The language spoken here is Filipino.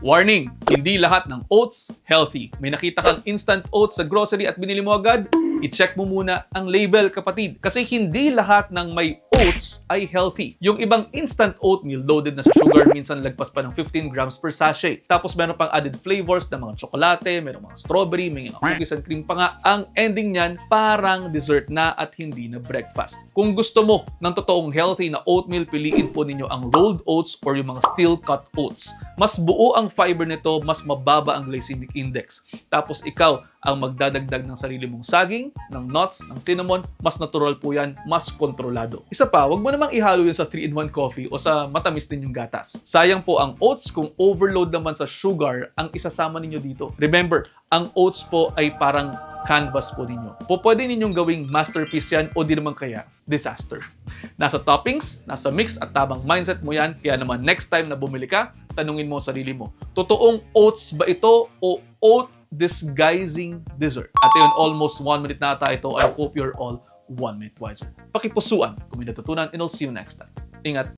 Warning! Hindi lahat ng oats healthy. May nakita kang instant oats sa grocery at binili mo agad? I-check mo muna ang label, kapatid. Kasi hindi lahat ng may oats ay healthy. Yung ibang instant oatmeal loaded na sa sugar, minsan lagpas pa ng 15 grams per sachet. Tapos meron pang added flavors na mga tsokolate, meron mga strawberry, may mga cookies and cream pa nga. Ang ending niyan, parang dessert na at hindi na breakfast. Kung gusto mo ng totoong healthy na oatmeal, piliin po ninyo ang rolled oats or yung mga steel cut oats. Mas buo ang fiber nito, mas mababa ang glycemic index. Tapos ikaw ang magdadagdag ng sarili mong saging, ng nuts, ng cinnamon, mas natural po yan, mas kontrolado. Isa pa, wag mo namang ihalo yun sa 3-in-1 coffee o sa matamis din yung gatas. Sayang po ang oats kung overload naman sa sugar ang isasama ninyo dito. Remember, ang oats po ay parang canvas po ninyo. Pwede ninyong gawing masterpiece yan o di naman kaya disaster. Nasa toppings, nasa mix at tabang mindset mo yan. Kaya naman next time na bumili ka, tanungin mo sarili mo, totoong oats ba ito o oat disguising dessert? At yun, almost 1 minute na ata ito. I hope you're all 1 minute wiser. Pakipusuan kung may natutunan and I'll see you next time. Ingat!